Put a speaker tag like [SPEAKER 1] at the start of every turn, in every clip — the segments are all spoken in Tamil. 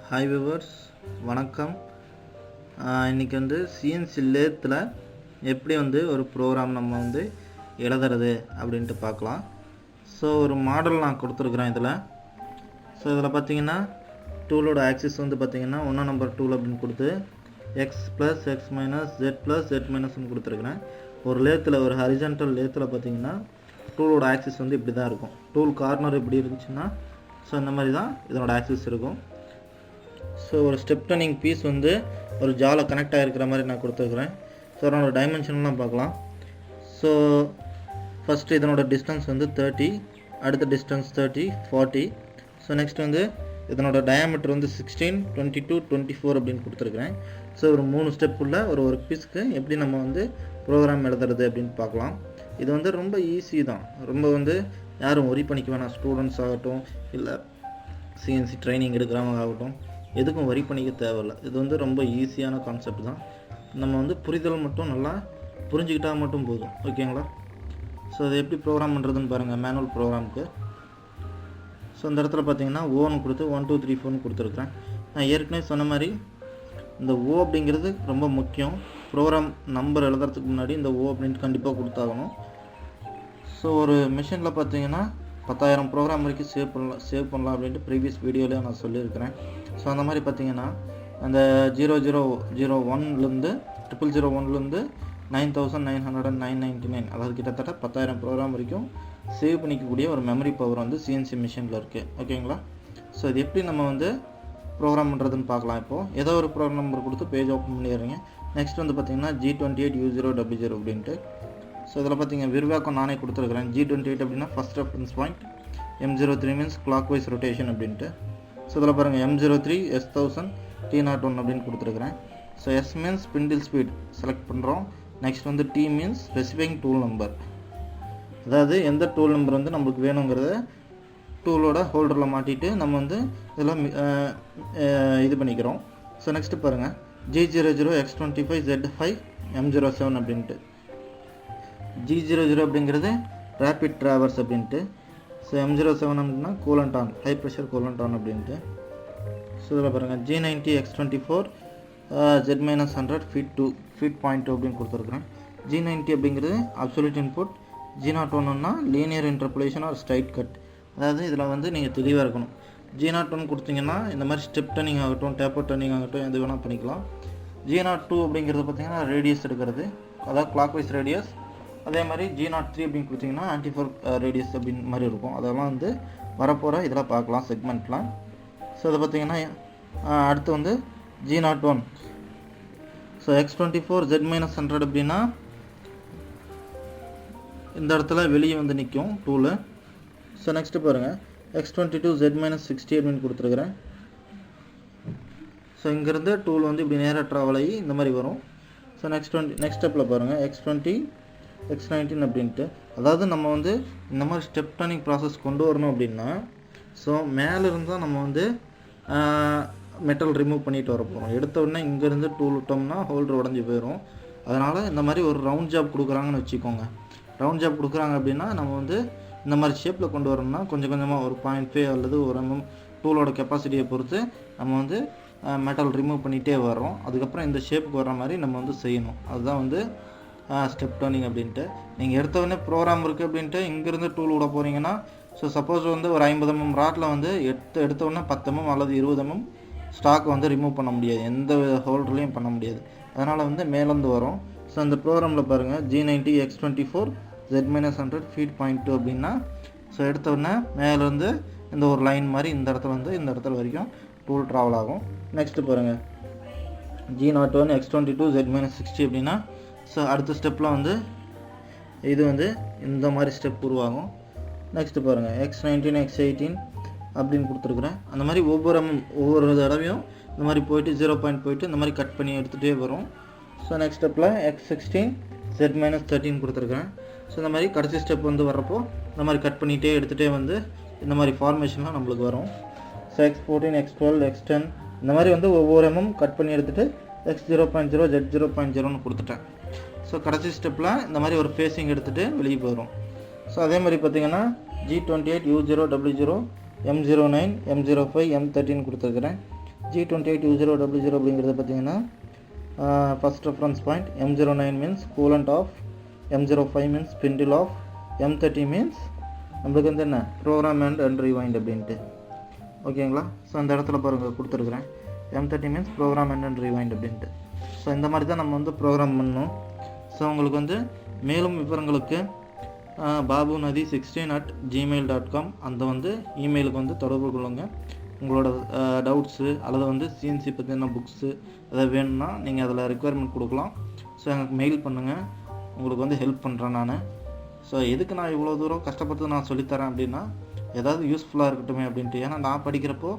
[SPEAKER 1] ஹாய் வியூவர்ஸ், வணக்கம். இன்றைக்கி வந்து சிஎன்சி லேத்தில் எப்படி வந்து ஒரு ப்ரோக்ராம் நம்ம வந்து எழுதுறது அப்படின்ட்டு பார்க்கலாம். ஸோ ஒரு மாடல் நான் கொடுத்துருக்குறேன் இதில். ஸோ இதில் பார்த்தீங்கன்னா டூலோட ஆக்சிஸ் வந்து பார்த்திங்கன்னா 1 நம்பர் டூல் அப்படின்னு கொடுத்து X plus X minus Z plus Z மைனஸ்ன்னு கொடுத்துருக்குறேன். ஒரு லேத்தில், ஒரு ஹரிஜான்டல் லேத்தில் பார்த்திங்கன்னா டூலோட ஆக்சிஸ் வந்து இப்படி தான் இருக்கும். டூல் கார்னர் இப்படி இருந்துச்சுன்னா ஸோ இந்த மாதிரி தான் இதனோட ஆக்சிஸ் இருக்கும். ஸோ ஒரு ஸ்டெப் டர்னிங் பீஸ் வந்து ஒரு ஜால கனெக்ட் ஆகிருக்கிற மாதிரி நான் கொடுத்துருக்குறேன். ஸோ அதனோட டைமென்ஷன்லாம் பார்க்கலாம். ஸோ ஃபஸ்ட்டு இதனோட டிஸ்டன்ஸ் வந்து 30, அடுத்த டிஸ்டன்ஸ் 30, 40. ஸோ நெக்ஸ்ட் வந்து இதனோட டயாமீட்டர் வந்து 16, 22, 24 அப்படின்னு கொடுத்துருக்குறேன். ஸோ ஒரு 3 ஸ்டெப் உள்ள ஒரு ஒர்க் பீஸ்க்கு எப்படி நம்ம வந்து ப்ரோக்ராம் எழுதுறது அப்படின்னு பார்க்கலாம். இது வந்து ரொம்ப ஈஸி தான். ரொம்ப வந்து யாரும் ஒரி பண்ணிக்க வேணாம். ஸ்டூடெண்ட்ஸ் ஆகட்டும், இல்லை சிஎன்சி ட்ரைனிங் எடுக்கிறவங்க ஆகட்டும், எதுக்கும் வரி பண்ணிக்க தேவையில்லை. இது வந்து ரொம்ப ஈஸியான கான்செப்ட் தான். நம்ம வந்து புரிதல் மட்டும் நல்லா புரிஞ்சுக்கிட்டால் மட்டும் போதும். ஓகேங்களா? ஸோ அதை எப்படி ப்ரோக்ராம் பண்ணுறதுன்னு பாருங்கள். மேனுவல் ப்ரோக்ராமுக்கு ஸோ இந்த இடத்துல பார்த்தீங்கன்னா ஓன்னு கொடுத்து 1 2 3 4ன்னு கொடுத்துருக்குறேன். நான் ஏற்கனவே சொன்ன மாதிரி இந்த ஓ அப்படிங்கிறது ரொம்ப முக்கியம். ப்ரோக்ராம் நம்பர் எழுதுறதுக்கு முன்னாடி இந்த ஓ அப்படின்ட்டு கண்டிப்பாக கொடுத்தாகணும். ஸோ ஒரு மிஷினில் பார்த்தீங்கன்னா 10,000 ப்ரோக்ராம் வரைக்கும் சேவ் பண்ணலாம் அப்படின்ட்டு ப்ரீவியஸ் வீடியோவில் நான் சொல்லியிருக்கிறேன். ஸோ அந்த மாதிரி பார்த்தீங்கன்னா அந்த 0001லேருந்து 0001லேருந்து 9999, அதாவது கிட்டத்தட்ட 10,000 ப்ரோக்ராம் வரைக்கும் சேவ் பண்ணிக்கக்கூடிய ஒரு மெமரி பவர் வந்து சிஎன்சி மிஷினில் இருக்குது. ஓகேங்களா? ஸோ இது எப்படி நம்ம வந்து ப்ரோக்ராம் பண்ணுறதுன்னு பார்க்கலாம். இப்போது ஏதோ ஒரு ப்ரோக்ராம் நம்பர் கொடுத்து பேஜ் ஓப்பன் பண்ணிடுறீங்க. நெக்ஸ்ட் வந்து பார்த்தீங்கன்னா G28U000 அப்படின்ட்டு. ஸோ இதில் பார்த்தீங்க விரிவாக்கம் நானே கொடுத்துருக்குறேன். G28 அப்படின்னா first reference point, M03 means clockwise rotation அப்படின்ட்டு. ஸோ இதில் பாருங்கள் M03 S1000 T01 அப்படின்னு கொடுத்துருக்குறேன். So S means spindle speed select பண்ணுறோம். நெக்ஸ்ட் வந்து T means specifying tool number, அதாவது எந்த டூல் நம்பர் வந்து நம்மளுக்கு வேணுங்கிறத டூலோட ஹோல்டரில் மாட்டிட்டு நம்ம வந்து இதெல்லாம் இது பண்ணிக்கிறோம். ஸோ நெக்ஸ்ட்டு பாருங்கள் G00X25Z5 M07 அப்படின்ட்டு. G00 அப்படிங்கிறது ரேபிட் ட்ராவர்ஸ் அப்படின்ட்டு. ஸோ M07 அப்படின்னா coolant on, high pressure coolant on அப்படின்ட்டு. ஸோ இதில் பாருங்கள் G90X24 Z-100 ஃபீட் பாயிண்ட் அப்படின்னு கொடுத்துருக்குறேன். G90 அப்படிங்கிறது அப்சல்யூட் இன்புட். G01னா linear interpolation or straight cut. அதாவது இதில் வந்து நீங்கள் தெளிவாக இருக்கணும். G01 கொடுத்தீங்கன்னா இந்த மாதிரி ஸ்டெப் டர்னிங் ஆகட்டும், டேப்பர் டர்னிங் ஆகட்டும், எது வேணால் பண்ணிக்கலாம். G02 அப்படிங்கிறது பார்த்தீங்கன்னா ரேடியஸ் எடுக்கிறது, அதாவது கிளாக் வைஸ் ரேடியஸ். அதே மாதிரி G03 அப்படின்னு கொடுத்தீங்கன்னா ஆன்டிஃபோர் ரேடியஸ் அப்படின்னு மாதிரி இருக்கும். அதெல்லாம் வந்து வரப்போகிற இதெல்லாம் பார்க்கலாம் செக்மெண்ட்லாம். ஸோ இதை பார்த்தீங்கன்னா அடுத்து வந்து G01. ஸோ X24 Z-100 அப்படின்னா இந்த இடத்துல வெளியே வந்து நிற்கும் டூலு. ஸோ நெக்ஸ்ட்டு பாருங்கள் X22 Z-60 அப்படின்னு கொடுத்துருக்குறேன். ஸோ இங்கேருந்து டூல் வந்து இப்படி நேராக ட்ராவல் ஆகி இந்த மாதிரி வரும். ஸோ நெக்ஸ்ட் ஸ்டெப்பில் பாருங்கள் X20 X19 அப்படின்ட்டு. அதாவது நம்ம வந்து இந்த மாதிரி ஸ்டெப் டர்னிங் ப்ராசஸ் கொண்டு வரணும் அப்படின்னா ஸோ மேலேருந்து தான் நம்ம வந்து மெட்டல் ரிமூவ் பண்ணிட்டு வர போகிறோம். எடுத்த உடனே இங்கேருந்து டூல் விட்டோம்னா ஹோல்டர் உடஞ்சி போயிடும். அதனால் இந்த மாதிரி ஒரு ரவுண்ட் ஜாப் கொடுக்குறாங்கன்னு வச்சுக்கோங்க. ரவுண்ட் ஜாப் கொடுக்குறாங்க அப்படின்னா நம்ம வந்து இந்த மாதிரி ஷேப்பில் கொண்டு வரணும்னா கொஞ்சம் கொஞ்சமாக ஒரு 0.5 அல்லது 1 mm டூலோட கெப்பாசிட்டியை பொறுத்து நம்ம வந்து மெட்டல் ரிமூவ் பண்ணிகிட்டே வரோம். அதுக்கப்புறம் இந்த ஷேப்புக்கு வர மாதிரி நம்ம வந்து செய்யணும். அதுதான் வந்து ஸ்டெப் டர்னிங் அப்படின்ட்டு. நீங்கள் எடுத்தவொடனே ப்ரோக்ராம் இருக்குது அப்படின்ட்டு இங்கேருந்து டூல் விட போகிறீங்கன்னா ஸோ சப்போஸ் வந்து ஒரு 50 mm ராட்டில் வந்து எடுத்தவொடனே 10 mm அல்லது 20 mm ஸ்டாக் வந்து ரிமூவ் பண்ண முடியாது, எந்த ஹோல்டர்லையும் பண்ண முடியாது. அதனால் வந்து மேலேருந்து வரும். ஸோ அந்த ப்ரோக்ராமில் பாருங்கள் G90X24 Z-100 ஃபீட் பாயிண்ட் 2 அப்படின்னா ஸோ எடுத்தோடனே மேலேருந்து இந்த ஒரு லைன் மாதிரி இந்த இடத்துல வந்து இந்த இடத்துல வரைக்கும் டூல் ட்ராவல் ஆகும். நெக்ஸ்ட்டு பாருங்கள் G01 X22 Z-60 அப்படின்னா ஸோ அடுத்த ஸ்டெப்பில் வந்து இது வந்து இந்த மாதிரி ஸ்டெப் உருவாகும். நெக்ஸ்ட்டு பாருங்கள் X19 X18 அப்படின்னு கொடுத்துருக்குறேன். அந்த மாதிரி ஒவ்வொரு தடவையும் இந்த மாதிரி போயிட்டு 0 பாயிண்ட் போயிட்டு இந்த மாதிரி கட் பண்ணி எடுத்துகிட்டே வரும். ஸோ நெக்ஸ்ட் ஸ்டெப்பில் X16 Z-13 கொடுத்துருக்குறேன். ஸோ இந்த மாதிரி கடைசி ஸ்டெப் வந்து வர்றப்போ இந்த மாதிரி கட் பண்ணிகிட்டே எடுத்துகிட்டே வந்து இந்த மாதிரி ஃபார்மேஷன்லாம் நம்மளுக்கு வரும். ஸோ X14 X12 X10 இந்த மாதிரி வந்து ஒவ்வொரு கட் பண்ணி எடுத்துகிட்டு X0.0 Z0.0ன்னு கொடுத்துட்டேன். ஸோ கடைசி ஸ்டெப்பில் இந்த மாதிரி ஒரு ஃபேஸிங் எடுத்துகிட்டு வெளியே போயிடும். ஸோ அதே மாதிரி பார்த்திங்கன்னா G28U0W0 M09 M05 M13 கொடுத்துருக்குறேன். G28U0W0 அப்படிங்கிறது பார்த்தீங்கன்னா first reference point, M09 means coolant off, M05 means spindle off, M30 means நம்மளுக்கு வந்து என்ன ப்ரோக்ராம் அண்ட் ரிவைண்ட் அப்படின்ட்டு. ஓகேங்களா? ஸோ அந்த இடத்துல பாருங்கள் கொடுத்துருக்குறேன், M30 means program and rewind அப்படின்ட்டு. ஸோ இந்த மாதிரி தான் நம்ம வந்து ப்ரோக்ராம் பண்ணணும். ஸோ உங்களுக்கு வந்து மேலும் விவரங்களுக்கு babunadi16@gmail.com அந்த வந்து இமெயிலுக்கு வந்து தொடர்பு கொள்ளுங்க. உங்களோட டவுட்ஸு அல்லது வந்து சிஎன்சி பற்றின புக்ஸு எதாவது வேணும்னா நீங்கள் அதில் ரெக்குயர்மெண்ட் கொடுக்கலாம். ஸோ எனக்கு மெயில் பண்ணுங்கள், உங்களுக்கு வந்து ஹெல்ப் பண்ணுறேன் நான். ஸோ எதுக்கு நான் இவ்வளோ தூரம் கஷ்டப்பட்டு நான் சொல்லித்தரேன் அப்படின்னா ஏதாவது யூஸ்ஃபுல்லாக இருக்கட்டுமே அப்படின்ட்டு. ஏன்னா நான் படிக்கிறப்போ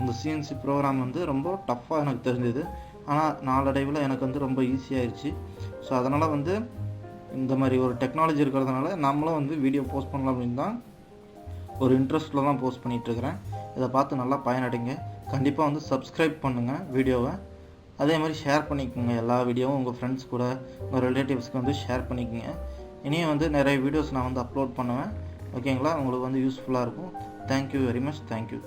[SPEAKER 1] இந்த சிஎன்சி ப்ரோக்ராம் வந்து ரொம்ப டஃப்பாக எனக்கு தெரிஞ்சது. ஆனால் நாளடைவில் எனக்கு வந்து ரொம்ப ஈஸியாகிடுச்சு. ஸோ அதனால் வந்து இந்த மாதிரி ஒரு டெக்னாலஜி இருக்கிறதுனால நம்மளும் வந்து வீடியோ போஸ்ட் பண்ணலாம் அப்படின்னு தான் ஒரு இன்ட்ரெஸ்ட்டில் தான் போஸ்ட் பண்ணிகிட்ருக்கிறேன். இதை பார்த்து நல்லா பயனடைங்க. கண்டிப்பாக வந்து சப்ஸ்கிரைப் பண்ணுங்கள் வீடியோவை. அதே மாதிரி ஷேர் பண்ணிக்கோங்க, எல்லா வீடியோவும் உங்கள் ஃப்ரெண்ட்ஸ் கூட உங்கள் ரிலேட்டிவ்ஸ்க்கு வந்து ஷேர் பண்ணிக்கோங்க. இனியும் வந்து நிறைய வீடியோஸ் நான் வந்து அப்லோட் பண்ணுவேன். ஓகேங்களா? உங்களுக்கு வந்து யூஸ்ஃபுல்லாக இருக்கும். Thank you very much. தேங்க்யூ.